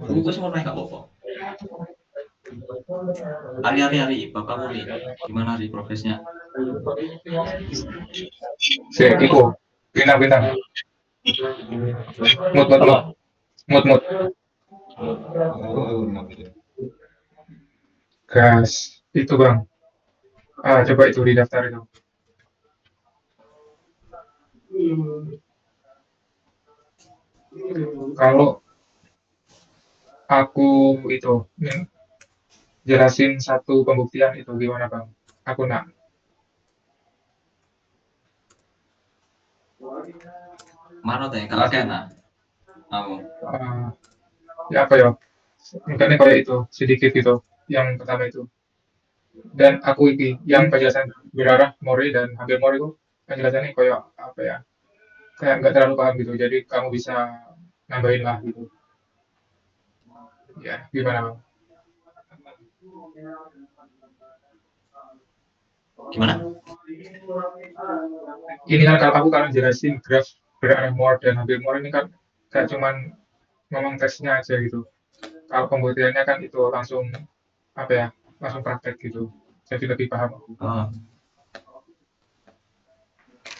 Gue semua naik apa? Hari-hari Bapak Muli, gimana hari progresnya? Iku, pinang-pinang. Mut. Apa? Mut. Gas. Itu bang. Coba itu di daftar itu. Kalau aku itu jelasin satu pembuktian itu gimana bang? Aku nak. Mana teh? Kalau kena, kamu. Ya apa ya? Makanya kayak itu sedikit gitu. Yang pertama itu. Dan aku ini yang penjelasan berarah Mori dan hampir Mori itu penjelasannya kayak apa ya? Kayak nggak terlalu paham gitu. Jadi kamu bisa nambahin lah gitu. Ya, gimana bang? Gimana? Ini kan kalau aku kan jelasin graf berarah Mori dan hampir Mori ini kan kayak cuman ngomong teksnya aja gitu. Kalau pembuktiannya kan itu langsung apa ya? Langsung praktek gitu. Jadi lebih paham aku. Oh,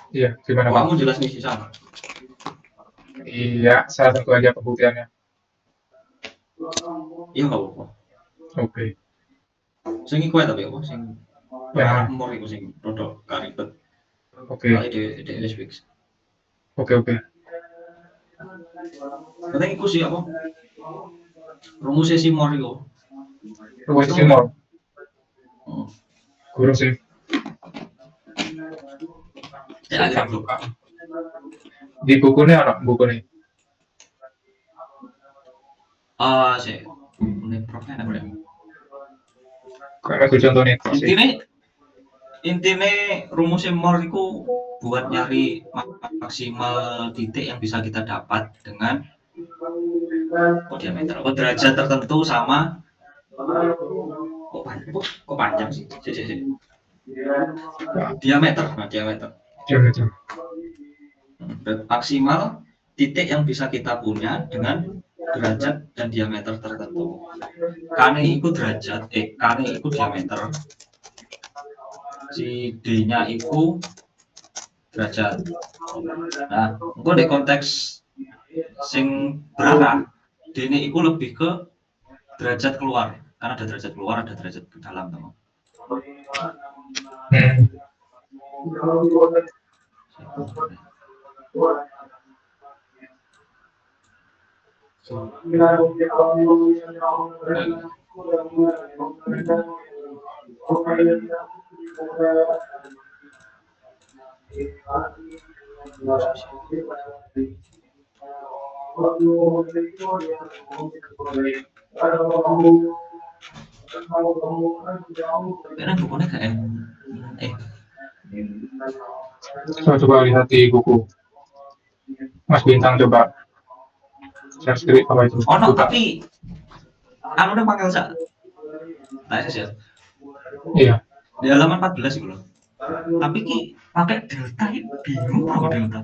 Iya, gimana bang? kamu jelas nih sih sama. Iya, salah satu aja pembuktiannya. Iya nggak apa-apa. Oke. Sing iku tapi apa? Sing Ya, mor iku sing rodok karibet. oke. Kali di fix. Oke. Penting iku sih apa? Rumusnya si mor iku. Rumus Simon, Hmm. guru sih. Ya akhirnya bro. Di bukunya ada buku nih. Sih. Ini profnya apa ya? Karena aku contohnya itu sih. Intinya rumusnya mor iku buat nyari maksimal titik yang bisa kita dapat dengan diameter atau derajat tertentu sama kok panjang sih? Diameter. Ya, betul. Maksimal titik yang bisa kita punya dengan derajat dan diameter tertentu. Kane itu derajat, kane itu diameter. Si D-nya itu derajat. Nah, untuk di konteks sing berarah, D-nya itu lebih ke derajat keluar. Karena ada derajat keluar, ada derajat ke dalam, teman. Karena bukunya kayak Coba lihat di buku. Mas Bintang coba share screen apa itu? oh no, tapi anu udah panggil sak. Nah, ya. Iya. Di halaman 14 itu loh. Tapi ki pakai delta ini bingung aku delta.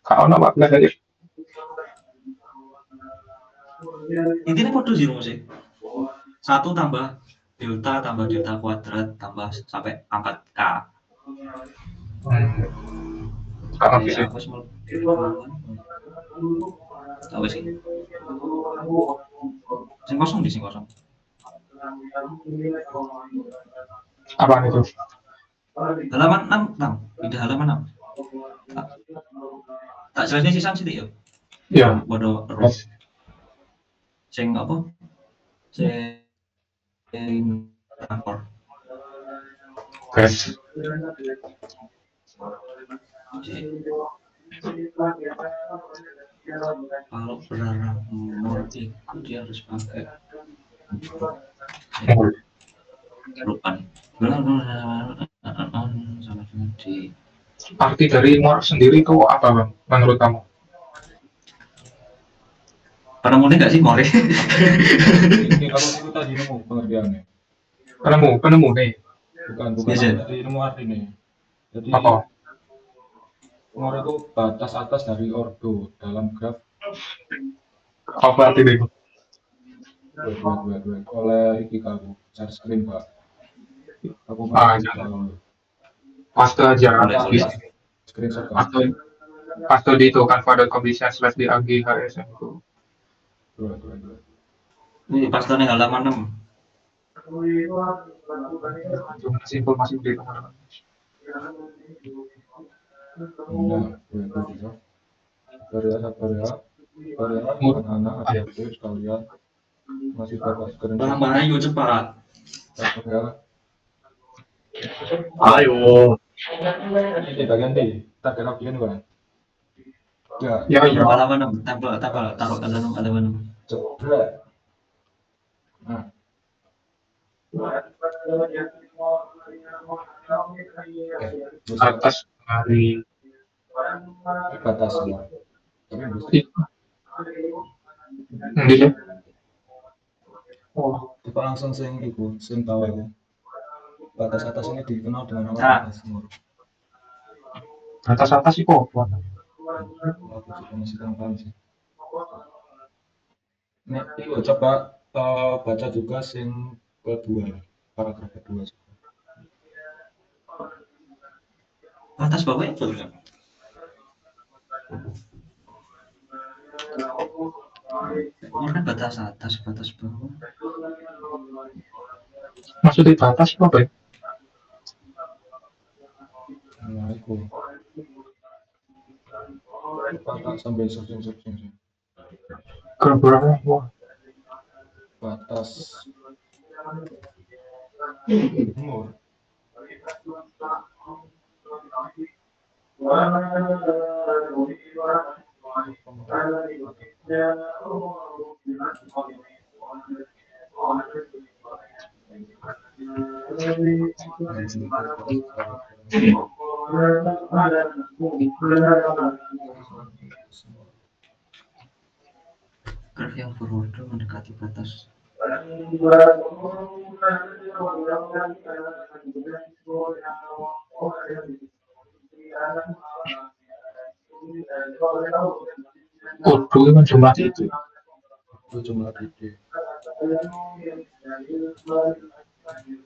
Kalau nama 14 aja. Intinya kode sih rumusnya. 1 tambah delta kuadrat tambah sampai angkat K. Apa sih? Aku semua tahu sih. Sing kosong. Apaan itu? Halaman 6. Pindah halaman 6. Tak jelasnya sih sithik ya. Iya. Bodoh terus. Sing apa? Sing transport. Guys. Kalau berarah mor itu dia harus pakai lupa nih. Sama dengan di Arti dari mor sendiri itu apa bang? Menurut kamu? penemunya nggak sih mor? Kalau itu tadi nemu pengertiannya. Penemu nih. Bukan Yes, yes. tadi nemu artinya. Jadi Apa? mor itu batas atas dari ordo dalam graf. Apa arti itu? Wait. Oleh iki kamu share screen Pak. Aku Jangan. Paste aja Boleh, di boleh. sini. screenshot kan. Paste di itu kan pada condition/DAGHSM itu. Wait. Ini pas nih halaman 6. Cuma simpel masih di teman-teman. Nah, bisa. Sabar ya. Anak-anak, adik-adik sekalian. Masih batas screenshot. Bang, ayo cepat. Sabar ya. Ayo. Ini ganti. Tak kira begini kan. Ya, Ya, iya. Halaman 6, tempel, taruh halaman 6. jebret. Nah, Atas hari batas ya. Tapi bisa gitu. Oh, kita langsung sing bawah ya. Batas atas ini dikenal dengan nama Ah. batas timur. atas itu apa? Aku juga masih kurang paham sih. Nih, itu coba baca juga sing kedua, paragraf kedua. Batas bawah itu kan. Ini kan batas atas, batas bawah. Maksudnya batas apa ya? Nah, itu. Batas sampai searching. Berapa? Wah, Batas timur. Graf yang berorder mendekati batas. Kudu itu kan jumlah itu. Itu jumlah titik.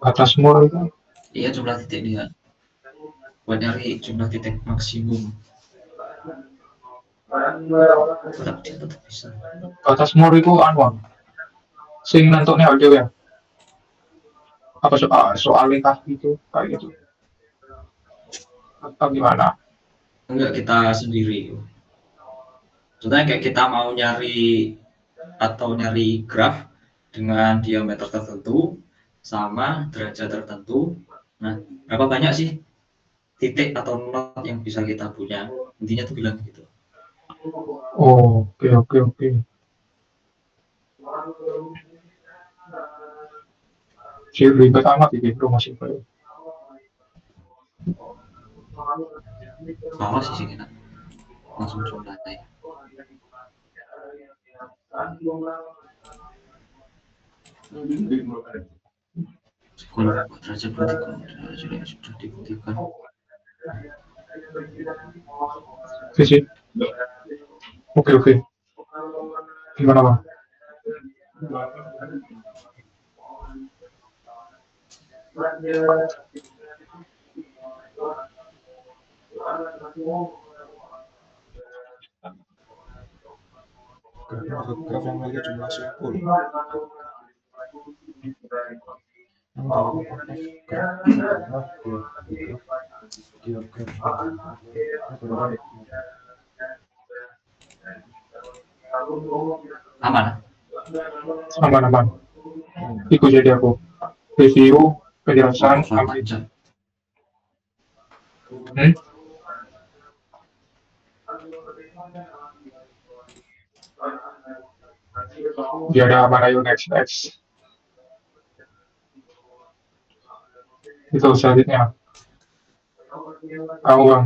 Batas mur itu. Iya, jumlah titik dia. Buat nyari jumlah titik maksimum. Tetap dia tetap bisa. Batas mur itu anu. Sing nentuknya audio ya. Apa soal lingkar gitu kayak gitu. Atau gimana? Enggak, kita sendiri. Contohnya kayak kita mau nyari graf dengan diameter tertentu sama derajat tertentu. Nah, berapa banyak sih titik atau not yang bisa kita punya? Intinya tuh bilang gitu. Oh, oke. Si ribet amat ini promosi baru. Bawah sih sini nak. Langsung jumlah naik. Sekolah derajat vertikal yang sudah dibuktikan. Sih. Oke. Gimana bang? Graf yang memiliki jumlah simpul. Aman. Ikut jadi aku review penjelasan sama itu. Dia ada Marayu next. Itu selanjutnya. Kamu bang.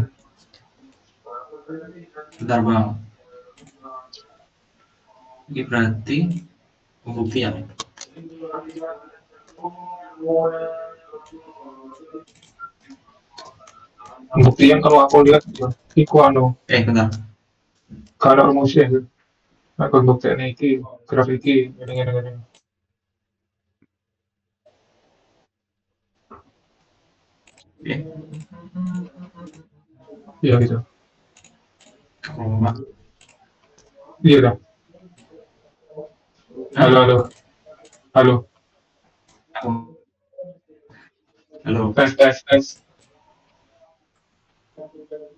Bentar bang. Ini berarti pembuktian. Pembuktian kalau aku lihat itu Bentar. kalau rumusnya itu. Nah, pembuktian ini graf ini. Oke, Iya gitu. koma. Iya udah. Hah? Halo, halo, halo. Aku, halo. Tes, tes, tes.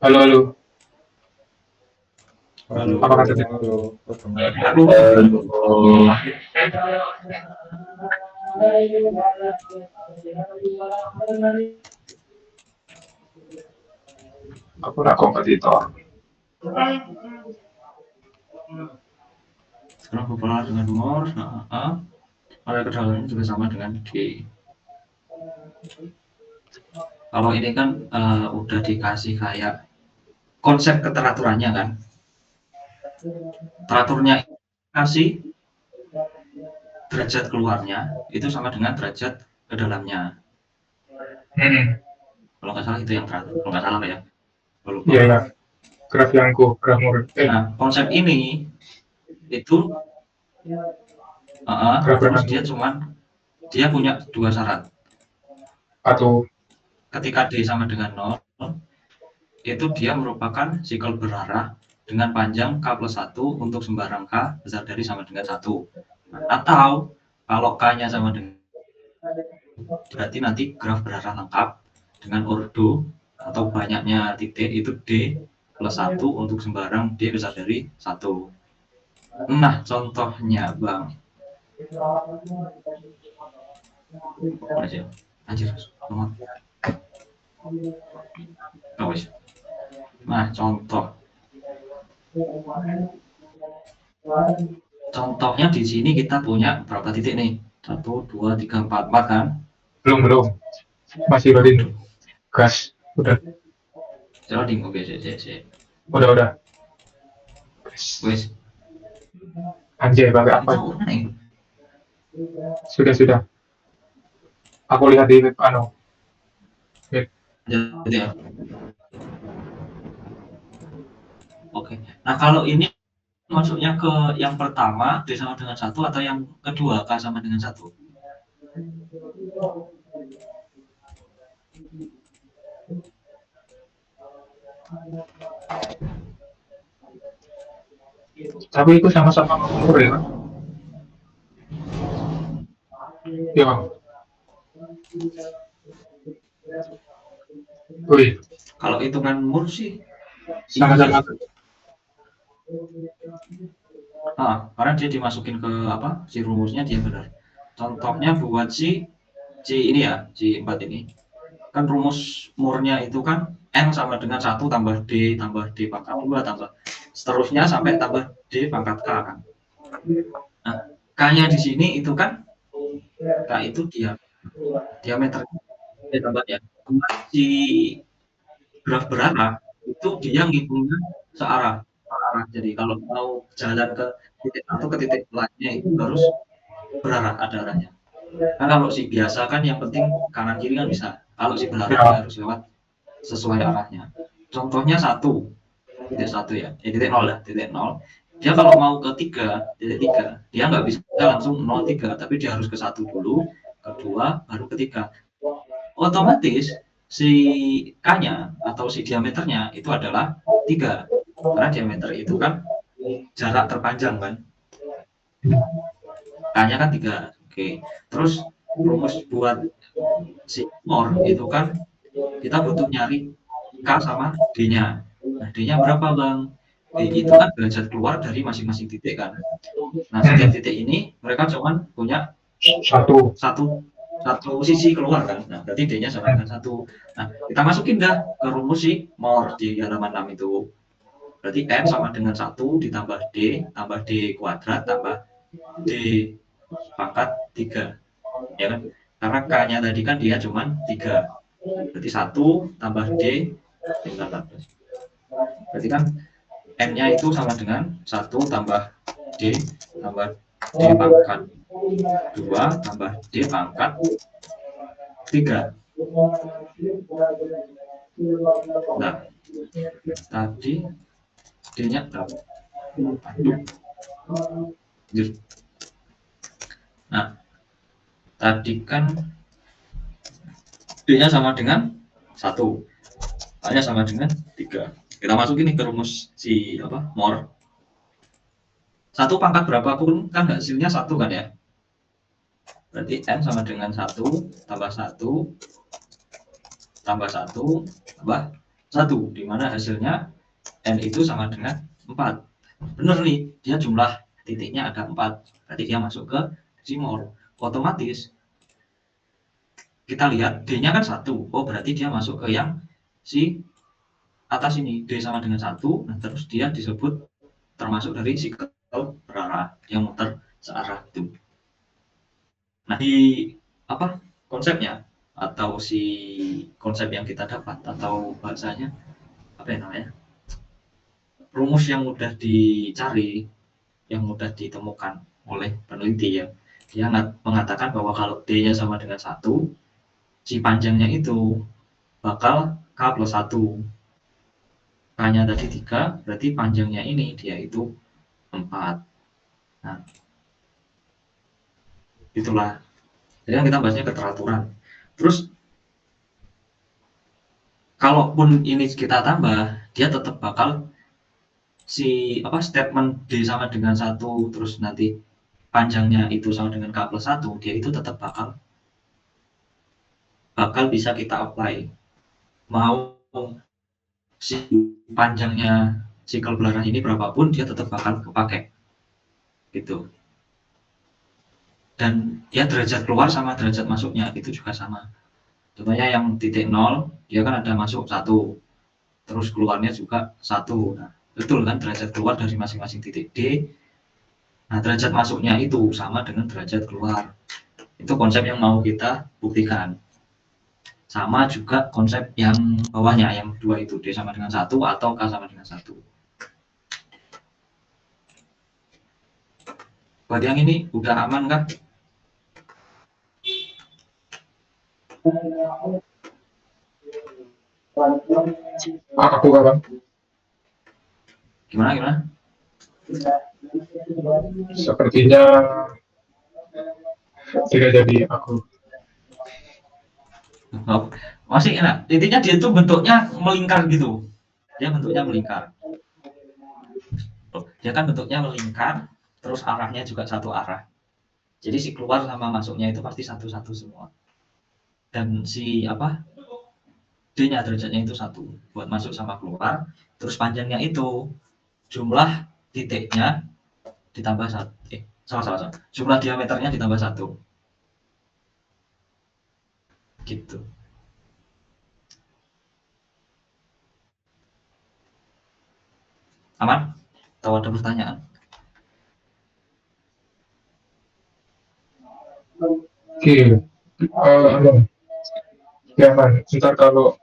Halo, halo. Halo, Apa katanya? halo, perkembangan. Aku, Aku nak kompetitor. sekarang berpola dengan nomor A. Pada kedalamannya juga sama dengan D. Kalau ini kan udah dikasih kayak konsep keteraturannya kan. Teraturnya kasih derajat keluarnya itu sama dengan derajat ke dalamnya. Kalau nggak salah itu yang teratur. Kalau nggak salah ya. Kalau lupa. Iya, ya. Graf Yangko, graf Moore. Nah, konsep ini itu Graf terus Yangko. dia punya dua syarat. Atau Ketika D sama dengan 0, itu dia merupakan sikel berarah dengan panjang K plus 1 untuk sembarang K besar dari sama dengan 1. Nah, atau kalau K-nya sama dengan, berarti nanti graf berarah lengkap dengan ordo atau banyaknya titik itu D plus 1 untuk sembarang D besar dari 1. Nah, contohnya Bang. Aja. Anjir, nomor. Oh, wis. Nah, contohnya di sini kita punya berapa titik nih? 1, 2, 3, 4 kan? belum, belum. Masih loading. Gas. Udah, Loading, oke, sih. udah. Wes, Anjay, pakai apa? itu nih. Sudah. Aku lihat di web, anu. Web. Jadi ya. Oke. Nah, kalau ini masuknya ke yang pertama D sama dengan 1 atau yang kedua K sama dengan 1? Tapi itu sama-sama Moore ya, kan? Iya, Bang. Wih, Kalau hitungan mur sih sama-sama. iya. Karena dia dimasukin ke apa? Si rumusnya dia benar. Contohnya buat si ini ya, si 4 ini. Kan rumus murnya itu kan N sama dengan 1 tambah D pangkat 2 tambah seterusnya sampai tambah D pangkat K kan. Nah, K-nya di sini itu kan K itu diameter tambah ya. Si graf berarah itu dia ngitungnya searah. Jadi kalau mau jalan ke titik satu ke titik lainnya itu harus berarah, ada arahnya. Kan kalau si biasa kan yang penting kanan kiri kan bisa. Kalau si berarah dia Ya, harus lewat sesuai arahnya. Contohnya titik satu ya, titik nol lah, titik nol. Dia kalau mau ke titik tiga, dia nggak bisa langsung 03, tapi dia harus ke satu dulu, kedua, baru ketiga. Otomatis si K-nya atau si diameternya itu adalah 3. Karena diameter itu kan jarak terpanjang kan. K-nya kan 3. Oke. Terus rumus buat si more itu kan kita butuh nyari K sama D-nya. Nah, D-nya berapa, Bang? D itu kan derajat keluar dari masing-masing titik kan. Nah, setiap titik ini mereka cuma punya satu. satu sisi keluar kan. Nah, berarti D-nya sama dengan 1. Nah, kita masukin dah ke rumus si more di halaman 6 itu. Berarti N sama dengan 1 ditambah D, tambah D kuadrat, tambah D pangkat 3. Ya kan? Karena K-nya tadi kan dia cuma 3. Berarti 1 tambah D tinggal 14. Berarti kan N-nya itu sama dengan 1 tambah D tambah D pangkat 2 tambah D pangkat 3. Nah, tadi D-nya berapa? Aduh. Nah, tadi kan D-nya sama dengan 1. K-nya sama dengan 3. Kita masukin nih ke rumus si Moore. 1 pangkat berapapun kan hasilnya 1 kan ya. Berarti N sama dengan 1 tambah 1 tambah 1 tambah 1, di mana hasilnya N itu sama dengan 4. Bener nih, dia jumlah titiknya ada 4. Berarti dia masuk ke si Moore. Otomatis kita lihat D-nya kan 1. Oh, berarti dia masuk ke yang si atas ini, D sama dengan 1. Nah, terus dia disebut termasuk dari sikel berarah yang muter searah itu. Nah, di konsepnya atau si konsep yang kita dapat atau bahasanya apa ya namanya, rumus yang mudah dicari, yang mudah ditemukan oleh peneliti ya, dia mengatakan bahwa kalau D-nya sama dengan 1, si panjangnya itu bakal K plus 1. K-nya tadi 3, berarti panjangnya ini dia itu 4. Nah, itulah. Jadi kan kita bahasnya keteraturan. Terus kalaupun ini kita tambah, dia tetap bakal si statement D sama dengan 1, terus nanti panjangnya itu sama dengan K plus 1, dia itu tetap bakal bisa kita apply. Mau si panjangnya sikel berarah ini berapapun, dia tetap bakal kepake. Gitu. Dan ya derajat keluar sama derajat masuknya itu juga sama. Contohnya yang titik 0, dia kan ada masuk 1, terus keluarnya juga 1. Nah, betul kan derajat keluar dari masing-masing titik D. Nah, derajat masuknya itu sama dengan derajat keluar. Itu konsep yang mau kita buktikan. Sama juga konsep yang bawahnya, yang 2 itu, D sama dengan 1 atau K sama dengan 1. Buat yang ini udah aman kan? Aku kapan? Gimana? Sepertinya tidak jadi aku. Oh, masih enak. Intinya dia itu bentuknya melingkar gitu. Dia bentuknya melingkar. Dia kan bentuknya melingkar, terus arahnya juga satu arah. Jadi si keluar sama masuknya itu pasti satu-satu semua. Dan si D-nya derajatnya itu 1 buat masuk sama keluar. Terus panjangnya itu jumlah titiknya ditambah 1. Salah. Jumlah diameternya ditambah 1. Gitu. Aman? Atau ada pertanyaan? Oke. Ya man, ntar kalau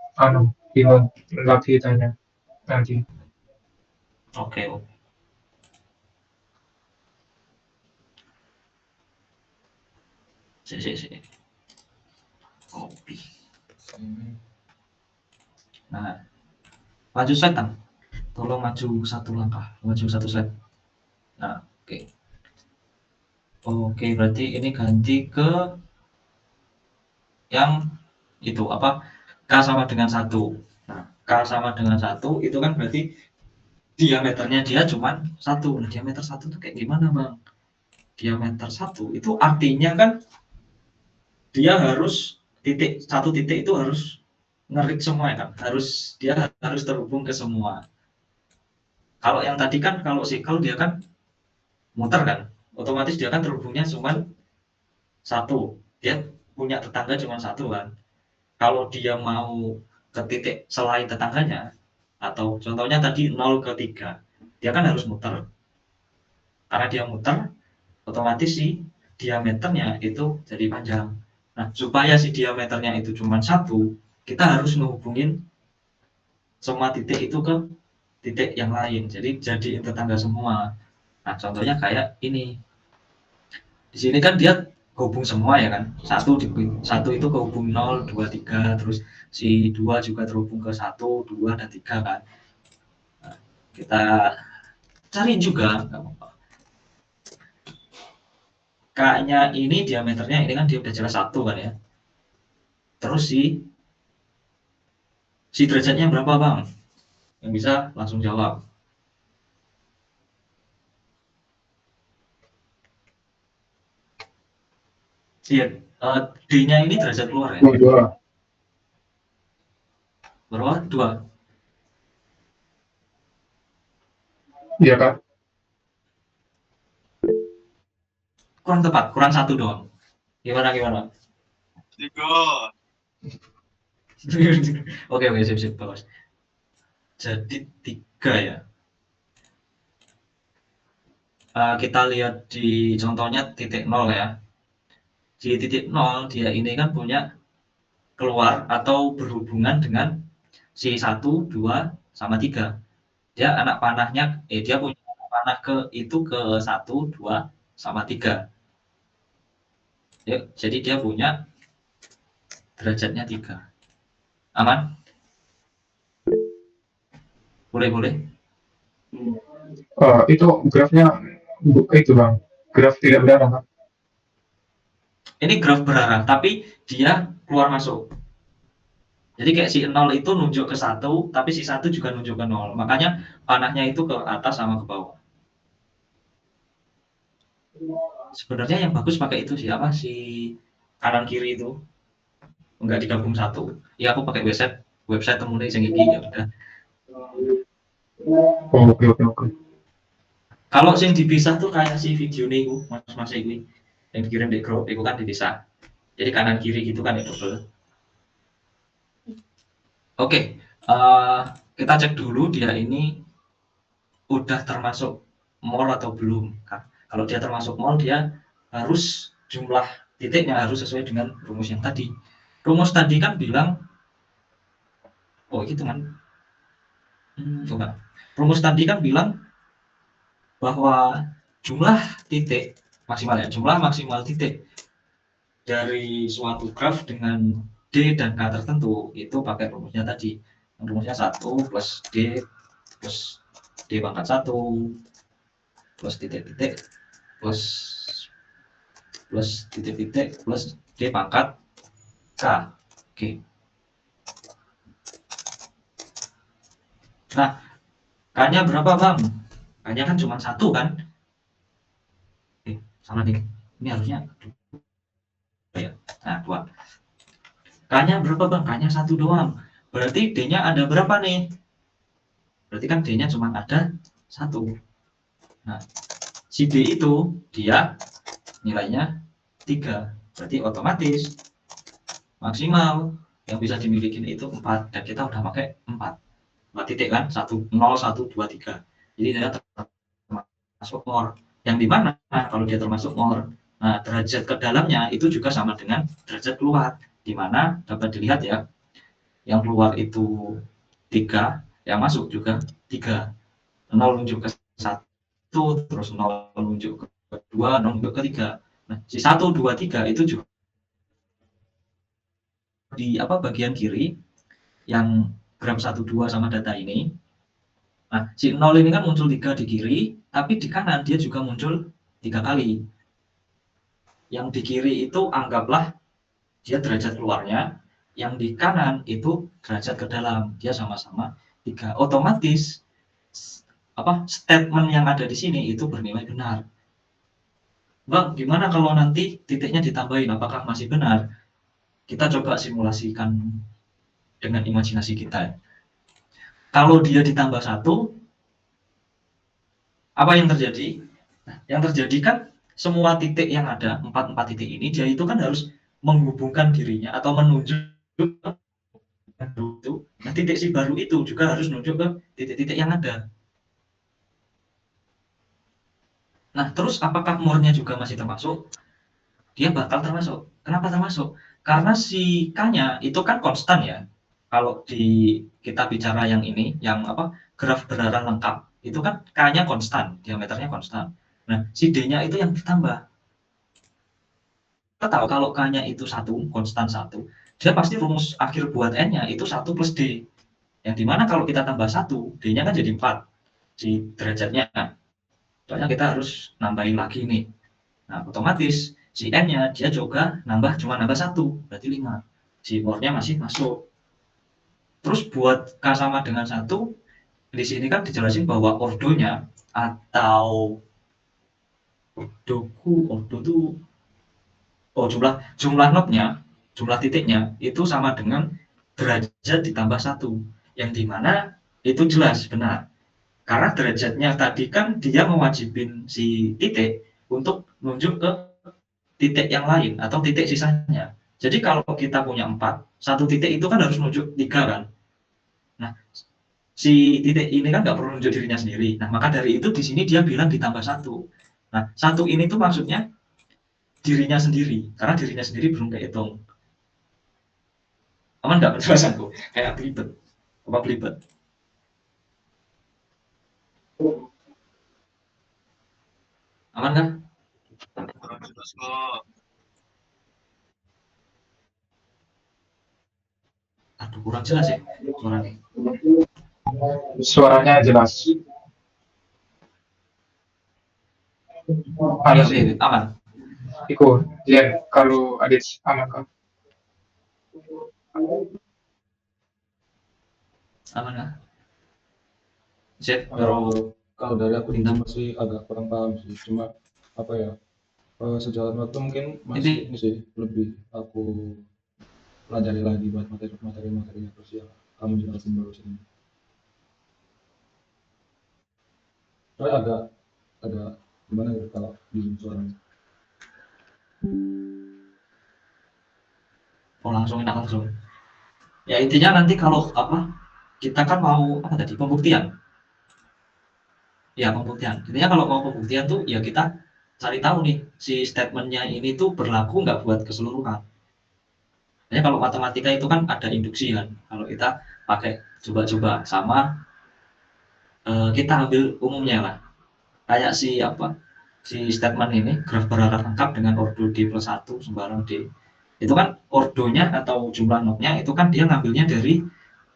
bingung lagi tanya nanti. Oke. Si. Kopi. Nah, maju slide kan? Tolong maju 1 langkah, maju 1 slide. Nah, oke. Oke, berarti ini ganti ke yang itu K sama dengan 1. Nah, K sama dengan 1 itu kan berarti diameternya dia cuma 1. Nah, diameter 1 itu kayak gimana, Bang? Diameter 1 itu artinya kan dia harus satu titik itu harus ngerik semua ya kan? Dia harus terhubung ke semua. Kalau yang tadi kan kalau sikel dia kan muter kan? Otomatis dia kan terhubungnya cuma 1. Dia punya tetangga cuma 1 kan? Kalau dia mau ke titik selain tetangganya, atau contohnya tadi 0 ke 3, dia kan harus muter. Karena dia muter, otomatis si diameternya itu jadi panjang. Nah, supaya si diameternya itu cuma 1, kita harus menghubungin semua titik itu ke titik yang lain. Jadi jadiin tetangga semua. Nah, contohnya kayak ini. Di sini kan dia hubung semua ya kan. Satu itu kehubung 0, 2, 3, terus si 2 juga terhubung ke 1, 2, dan 3 kan. Nah, kita cari juga K-nya ini diameternya ini kan dia udah jelas 1 kan ya. Terus si Si derajatnya berapa, Bang? Yang bisa langsung jawab. Iya, D-nya ini derajat keluar ya? 22. Berapa? 2. Iya, Kak. Kurang tepat, kurang 1 doang. Gimana? 3. Oke, sip, bagus. Jadi 3 ya. Kita lihat di contohnya titik 0 ya. Di titik 0 dia ini kan punya keluar atau berhubungan dengan si 1, 2, sama 3. Dia anak panahnya, dia punya anak panah ke 1, 2, sama 3. Ya, jadi dia punya derajatnya 3. Aman? Boleh. Itu grafnya itu, Bang. Graf tidak berarah, Kak. Ini graf berarah, tapi dia keluar masuk. Jadi kayak si 0 itu nunjuk ke 1, tapi si 1 juga nunjuk ke 0. Makanya panahnya itu ke atas sama ke bawah. Sebenarnya yang bagus pakai itu siapa? Si kanan kiri itu. Enggak digabung satu. Ya aku pakai website temunya sing iki ya udah. Oh, oke. Kalau sing dipisah tuh kayak si video nih mas ini yang dikirim di grup itu kan dipisah. Jadi kanan kiri gitu kan ya double. Oke, kita cek dulu dia ini udah termasuk mol atau belum. Kalau dia termasuk mol, dia harus jumlah titiknya harus sesuai dengan rumus yang tadi. Rumus tadi kan bilang, oh gitu kan? Coba. Rumus tadi kan bilang bahwa jumlah titik maksimal ya, jumlah maksimal titik dari suatu graf dengan D dan K tertentu itu pakai rumusnya tadi. Rumusnya 1 plus D plus D pangkat 1 plus titik-titik plus titik-titik plus D pangkat K. Oke. Nah, K-nya berapa, Bang? K-nya kan cuma 1 kan? Salah nih. Ini harusnya ya. Nah, 2. K-nya berapa, Bang? K-nya 1 doang. Berarti D-nya ada berapa nih? Berarti kan D-nya cuma ada 1. Nah, si D itu dia nilainya 3. Berarti otomatis maksimal yang bisa dimiliki itu 4. Dan kita udah pakai 4. 4 titik kan? 1, 0, 1, 2, 3. Jadi dia termasuk more. Yang dimana kalau dia termasuk more, nah derajat ke dalamnya itu juga sama dengan derajat keluar. Dimana dapat dilihat ya, yang keluar itu 3, yang masuk juga 3. 0 nunjuk ke 1, terus 0 nunjuk ke 2, 0 nunjuk ke 3. Nah, si 1, 2, 3 itu juga di bagian kiri yang gram 1, 2 sama data ini. Nah, si 0 ini kan muncul 3 di kiri, tapi di kanan dia juga muncul 3 kali. Yang di kiri itu anggaplah dia derajat keluarnya, yang di kanan itu derajat ke dalam, dia sama-sama 3. Otomatis statement yang ada di sini itu bernilai benar. Bang, gimana kalau nanti titiknya ditambahin, apakah masih benar? Kita coba simulasikan dengan imajinasi kita. Kalau dia ditambah 1, apa yang terjadi? Nah, yang terjadi kan semua titik yang ada, 4 titik ini, dia itu kan harus menghubungkan dirinya atau menunjuk itu. Nah, titik si baru itu juga harus menunjuk ke titik-titik yang ada. Nah, terus apakah more-nya juga masih termasuk? Dia bakal termasuk. Kenapa termasuk? Karena si K-nya itu kan konstan ya. Kalau kita bicara yang ini, yang graf berarah lengkap, itu kan K-nya konstan, diameternya konstan. Nah, si D-nya itu yang ditambah. Kita tahu kalau K-nya itu 1, konstan 1, dia pasti rumus akhir buat N-nya itu 1 plus D. Yang dimana kalau kita tambah 1, D-nya kan jadi 4. Si derajatnya. Soalnya kita harus nambahin lagi nih. Nah, otomatis si N-nya dia juga cuma nambah 1, berarti 5. Si more-nya masih masuk. Terus buat K sama dengan 1, di sini kan dijelasin bahwa ordonya atau ordo tuh jumlah notnya, jumlah titiknya itu sama dengan derajat ditambah 1, yang dimana itu jelas benar. Karena derajatnya tadi kan dia mewajibin si titik untuk nunjuk ke titik yang lain atau titik sisanya. Jadi kalau kita punya 4, satu titik itu kan harus nunjuk 3 kan. Nah, si titik ini kan nggak perlu nunjuk dirinya sendiri. Nah, maka dari itu di sini dia bilang ditambah 1. Nah, 1 ini tuh maksudnya dirinya sendiri, karena dirinya sendiri belum kehitung. Aman nggak penjelasanku? Kayak belibet. Apa belibet? Aman kan? kurang jelas kok. Aduh, kurang jelas ya suaranya. Suaranya jelas. Iya, Aman sih. oke, aman. Iku, Jen, kalau Adit aman kan? Aman kan? Z Kalau kalau dari aku bintang. masih agak kurang paham sih. Cuma apa ya? Sejalan waktu mungkin masih ini sih lebih aku pelajari lagi buat materi-materinya terus ya kamu jelasin barusan ini. Soalnya agak gimana ya kalau di suaranya. Oh, langsung enak langsung. Ya intinya nanti kalau apa kita kan mau apa tadi pembuktian. Ya pembuktian. Intinya kalau mau pembuktian tuh ya kita cari tahu nih si statementnya ini tuh berlaku nggak buat keseluruhan. Jadi kalau matematika itu kan ada induksi kan. Kalau kita pakai coba-coba sama kita ambil umumnya lah. Kayak si apa si statement ini graf berarah lengkap dengan ordo D plus 1 sembarang D. Itu kan ordonya atau jumlah notnya itu kan dia ngambilnya dari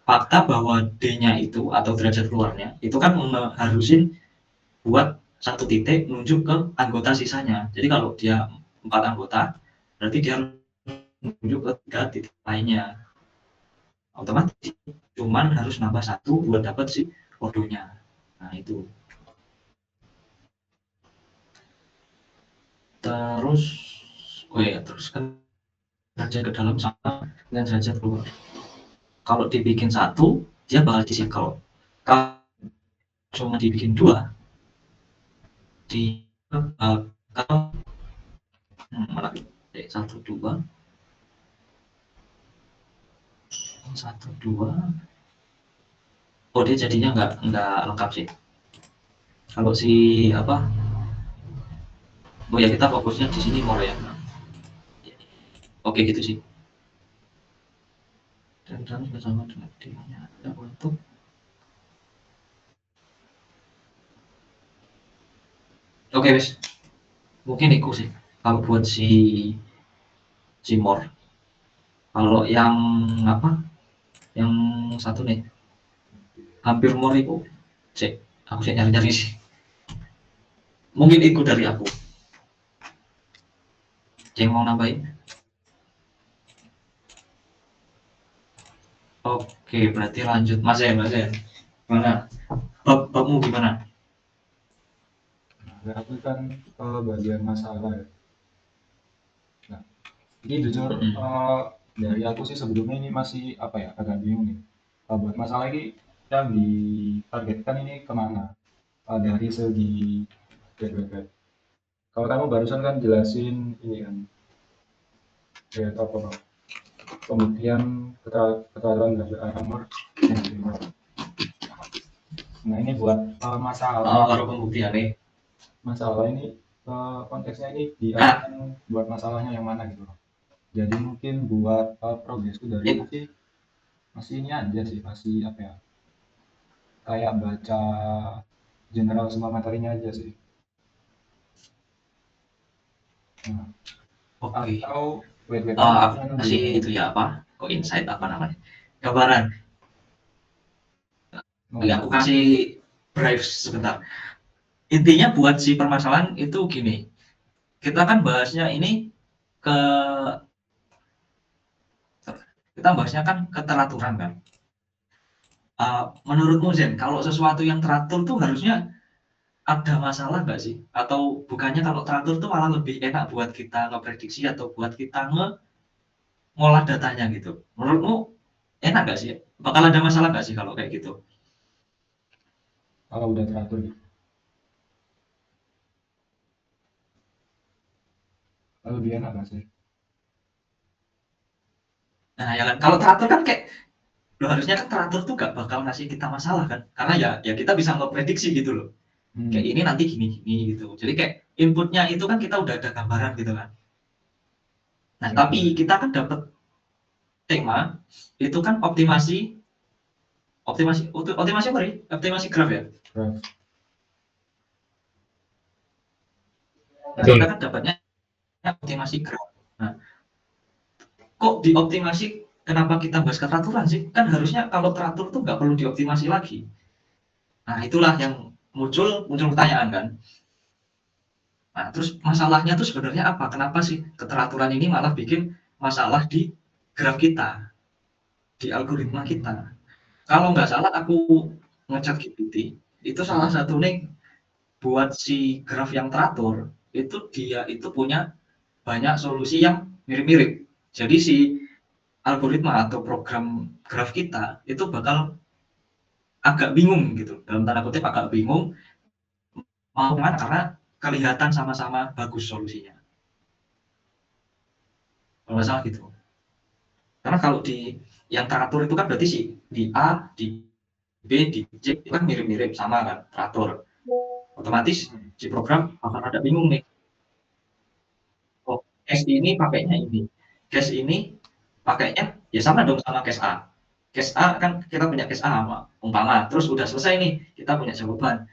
fakta bahwa D-nya itu atau derajat keluarnya itu kan mengharusin buat satu titik nunjuk ke anggota sisanya. Jadi kalau dia 4 anggota, berarti dia harus nunjuk ke 3 titik lainnya. Otomatis cuman harus nambah 1 buat dapat si ordonya. Nah itu. Terus, oh ya, terus kan derajat ke dalam sama dengan derajat keluar. Kalau dibikin 1, dia bakal disikel. Kalau cuma dibikin 2, di kalau mana 1 2 1 2, oh dia jadinya nggak lengkap sih. Kalau si apa, oh ya kita fokusnya di sini more ya. Oke gitu sih. Dan bersama dengan dirinya ada untuk oke wes mungkin itu sih kalau buat si more. Kalau yang apa yang satu nih hampir more itu cek aku sih nyari-nyari sih, mungkin itu dari aku. Yang mau nambahin? Oke berarti lanjut Mas Zen gimana babmu gimana? Nah, aku kan bagian masalah ya. Nah, ini jujur dari aku sih sebelumnya ini masih apa ya agak bingung nih. Buat masalah ini yang ditargetkan ini kemana? Dari segi BBB. Kalau kamu barusan kan jelasin ini kan kayak apa pembuktian keterangan dari armor yang kedua. Nah ini buat masalah Kalau pembuktian nih masalah ini konteksnya ini diarahkan buat masalahnya yang mana gitu loh. Jadi mungkin buat progresku dari itu masih ini aja sih, masih apa ya kayak baca general semua materinya aja sih. Nah, oke. atau wait aku kasih itu ya apa kok insight apa namanya gambaran. Ya, aku kasih brief sebentar. Intinya buat si permasalahan itu gini, kita kan bahasnya ini kita bahasnya kan keteraturan kan. Menurutmu Zen, kalau sesuatu yang teratur tuh harusnya ada masalah nggak sih? Atau bukannya kalau teratur tuh malah lebih enak buat kita ngeprediksi atau buat kita ngolah datanya gitu? Menurutmu enak nggak sih? Bakal ada masalah nggak sih kalau kayak gitu? Kalau udah teratur gitu. Lebih enak nggak sih? Nah, ya kan kalau teratur kan kayak lo harusnya kan teratur tuh gak bakal ngasih kita masalah kan? Karena ya kita bisa ngeprediksi gitu loh. Kayak ini nanti gini gitu. Jadi kayak inputnya itu kan kita udah ada gambaran gitu kan. Nah, tapi kita kan dapat tema itu kan optimasi apa nih? Optimasi graph ya. Graph. Nah, kita kan dapatnya optimasi graph. Nah, kok dioptimasi? Kenapa kita bahas keteraturan sih? Kan harusnya kalau teratur tuh nggak perlu dioptimasi lagi. Nah, itulah yang muncul pertanyaan kan. Nah, terus masalahnya tuh sebenarnya apa? Kenapa sih keteraturan ini malah bikin masalah di graf kita, di algoritma kita? Kalau nggak salah aku ngechat GPT, itu salah satu nih buat si graf yang teratur, itu dia itu punya banyak solusi yang mirip-mirip. Jadi si algoritma atau program graf kita itu bakal agak bingung gitu, dalam tanda kutip agak bingung mau kemana karena kelihatan sama-sama bagus solusinya. Kalau nggak salah gitu. Karena kalau di yang teratur itu kan berarti sih di A, di B, di C itu kan mirip-mirip sama kan teratur. Otomatis si program akan ada bingung nih. Oh, case ini pakainya ini. Case ini pakainya ya sama dong sama case A. Case A kan kita punya case A umpama, terus udah selesai nih kita punya jawaban.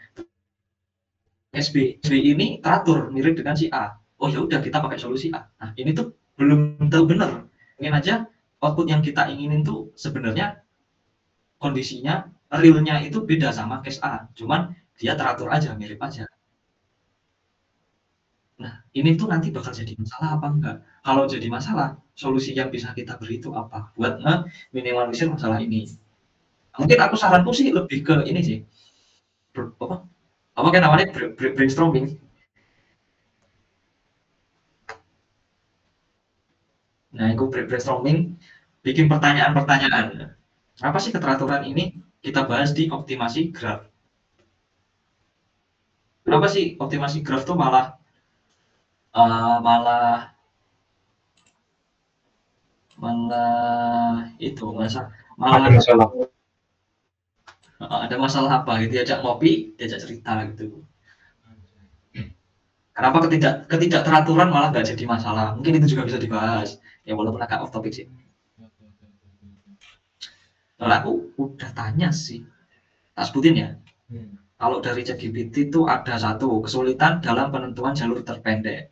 Case B, ini teratur mirip dengan si A. Oh ya udah kita pakai solusi A. Nah ini tuh belum tahu benar. Mungkin aja output yang kita inginin tuh sebenarnya kondisinya realnya itu beda sama case A, cuman dia teratur aja, mirip aja. Nah, ini tuh nanti bakal jadi masalah apa enggak? Kalau jadi masalah, solusi yang bisa kita beri itu apa? Buat minimalisir masalah ini. Mungkin aku saranku sih lebih ke ini sih. Apa kan namanya brainstorming. Nah, itu brainstorming, bikin pertanyaan-pertanyaan. Apa sih keteraturan ini? Kita bahas di optimasi graph. Kenapa sih optimasi graph tuh malah itu malah ada masalah apa gitu, diajak ngopi, diajak cerita gitu. Kenapa ketidakteraturan malah nggak jadi masalah? Mungkin itu juga bisa dibahas. Ya walaupun agak off topic sih. Kalau aku udah tanya sih, tak sebutin ya. Kalau dari ChatGPT itu ada satu kesulitan dalam penentuan jalur terpendek.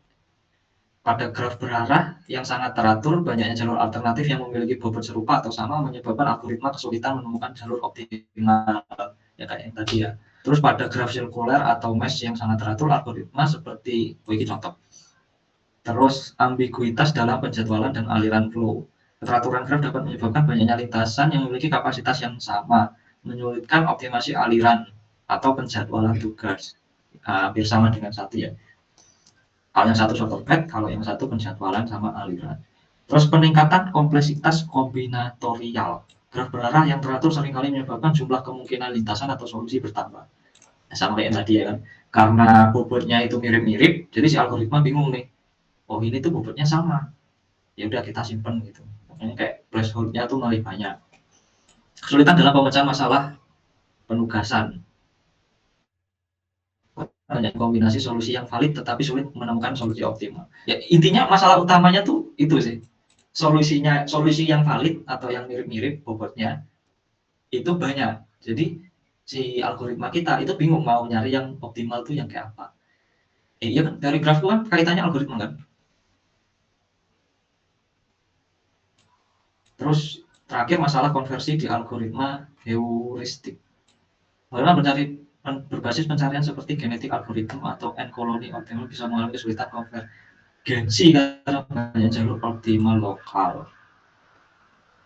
Pada graf berarah yang sangat teratur, banyaknya jalur alternatif yang memiliki bobot serupa atau sama menyebabkan algoritma kesulitan menemukan jalur optimal. Ya kayak yang tadi ya. Terus pada graf sirkuler atau mesh yang sangat teratur, algoritma seperti ini contoh. Terus ambiguitas dalam penjadwalan dan aliran flow. Keteraturan graf dapat menyebabkan banyaknya lintasan yang memiliki kapasitas yang sama, menyulitkan optimasi aliran atau penjadwalan tugas. Hampir sama dengan satu ya. Kalau yang satu shortcut, kalau yang satu penjadwalan sama aliran. Terus peningkatan kompleksitas kombinatorial. Graf berarah yang teratur seringkali menyebabkan jumlah kemungkinan lintasan atau solusi bertambah. Sama kayak yang tadi ya kan. Karena bobotnya itu mirip-mirip, jadi si algoritma bingung nih. Oh ini tuh bobotnya sama. Ya udah kita simpen gitu. Makanya kayak threshold-nya tuh lebih banyak. Kesulitan dalam pemecahan masalah penugasan. Banyak kombinasi solusi yang valid tetapi sulit menemukan solusi optimal. Ya intinya masalah utamanya tuh itu sih. Solusi yang valid atau yang mirip-mirip bobotnya itu banyak. Jadi si algoritma kita itu bingung mau nyari yang optimal tuh yang kayak apa. Iya kan dari graf kan kaitannya algoritma kan. Terus terakhir masalah konversi di algoritma heuristik. Bagaimana berbasis pencarian seperti genetik algoritma atau n-colony optimal bisa mengalami kesulitan konvergensi karena banyak jalur optimal lokal.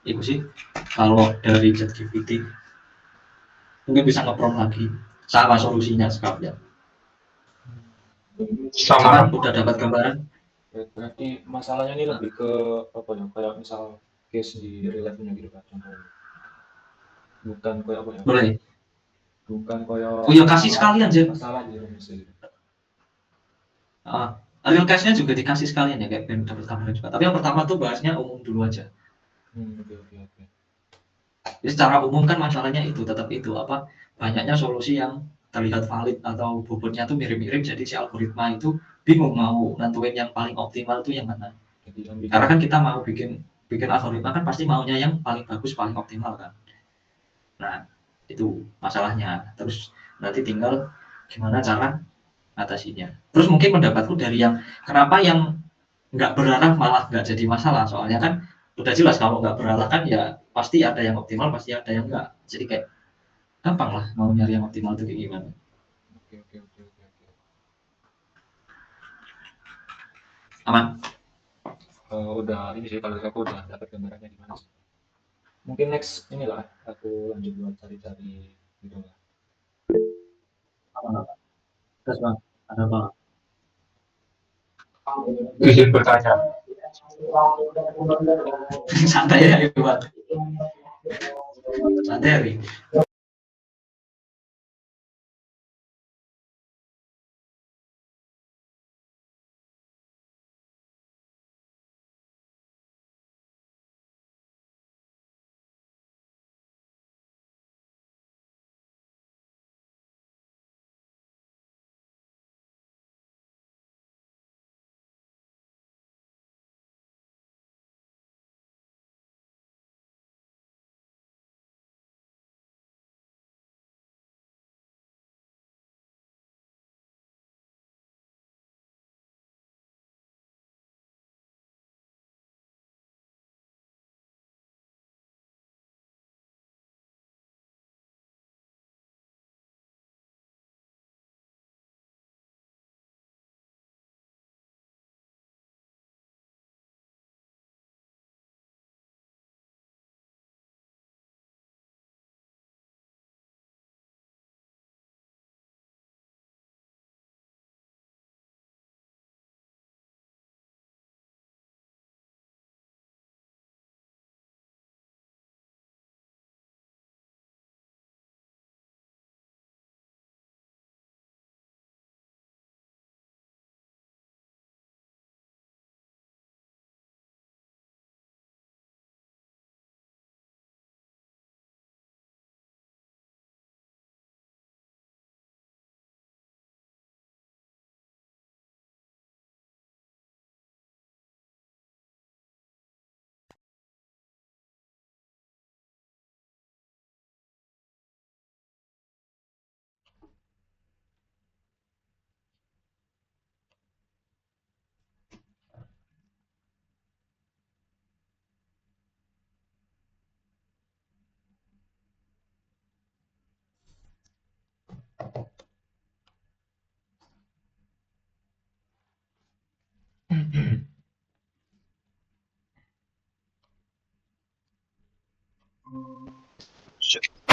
Itu sih kalau dari ChatGPT. mungkin bisa nge-prompt lagi sama solusinya sekalian. Sama. Aman, udah dapat gambaran? Berarti masalahnya ini lebih ke apa ya? Kayak misal case di real life-nya gitu kan contohnya. Bukan kayak apa ya? Boleh. Bukan kayak Oh ya, kasih sekalian aja. masalah di rumusnya gitu. Real case-nya juga dikasih sekalian ya, kayak biar dapat gambaran juga. Tapi yang pertama tuh bahasnya umum dulu aja. Oke. Jadi secara umum kan masalahnya itu tetap itu apa, banyaknya solusi yang terlihat valid atau bobotnya tuh mirip-mirip, jadi si algoritma itu bingung mau nentuin yang paling optimal itu yang mana. Jadi yang bikin Karena kan kita mau bikin algoritma kan pasti maunya yang paling bagus, paling optimal kan. Nah, itu masalahnya. Terus nanti tinggal gimana cara atasinya. Terus mungkin pendapatku dari yang kenapa yang nggak berarah malah nggak jadi masalah, soalnya kan udah jelas kalau nggak berarah kan ya pasti ada yang optimal, pasti ada yang enggak. Jadi kayak gampang lah mau nyari yang optimal itu kayak gimana. Oke. Aman. Udah ini sih kalau aku udah dapat gambarannya gimana sih. Mungkin next inilah aku lanjut buat cari-cari gitu lah. Terus bang, ada apa? Izin bertanya. Santai ya itu bang. Santai Ri.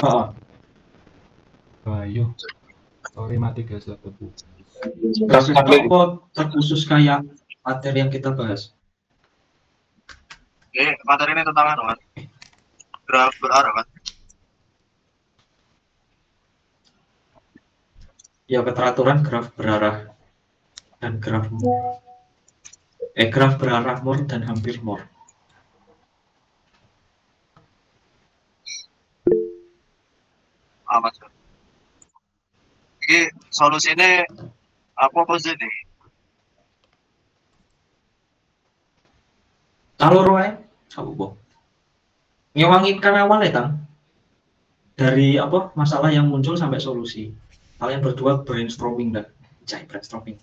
Oh, Ayo. Sorry mati guys laptopku. apa terkhusus kayak materi yang kita bahas? Oke, materi ini tentang apa kan? Graf berarah kan? Ya keteraturan graf berarah dan graf graf berarah more dan hampir more. Mas. Jadi solusi ini apa sih nih? Kalau Roy, apa boh? Ngewangin kan awal ya Tang? Dari apa masalah yang muncul sampai solusi. Kalian berdua brainstorming dah, brainstorming.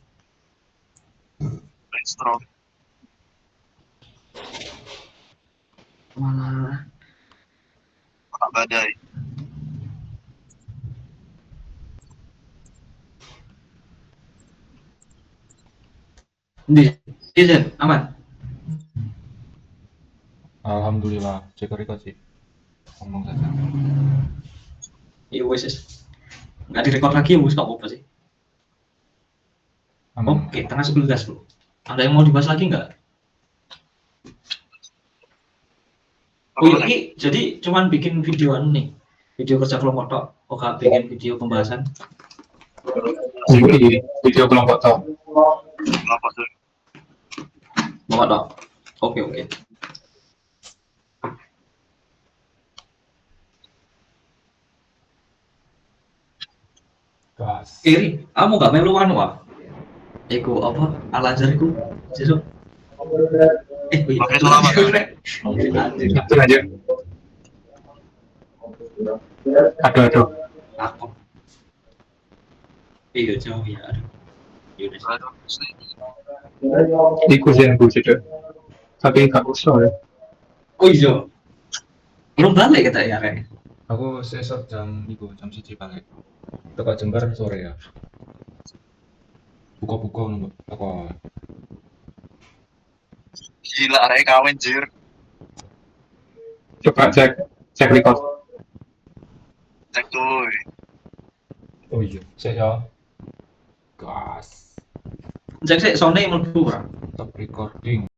Brainstorm. Malah Pak Badai. di izin aman. Alhamdulillah, cek record sih. Ngomong saja. Iya wes. Nggak direkod lagi wes nggak apa-apa sih. Aman. Oke, tengah 11 bro. Ada yang mau dibahas lagi nggak? Oh iya, ini jadi cuman bikin videoan nih, video kerja kelompok tok. Oh nggak bikin video pembahasan? Di video kelompok tau. Kelompok tuh. Kelompok tok. Oke oke. Gas. Iri, kamu nggak melu anu wah? Iku apa? Al Azhar iku? Jiru. Wih, Oke, selamat. Anjir, Itu aja. Aduh. aku. Iya jauh ya. Aduh. Yaudah. Aduh, Iku sih yang bullshit ya. Tapi gak usah ya. Oh iya. Belum balik kita ya Ren. Aku sesok jam 1 balik. Teko Jember sore ya. Buka-buka nunggu. Teko. gila arek kawin jir. Coba cek record. Cek tuh. Oh iya. Saya ya. Gas. Cek sih Sony mlebu ora? Stop recording.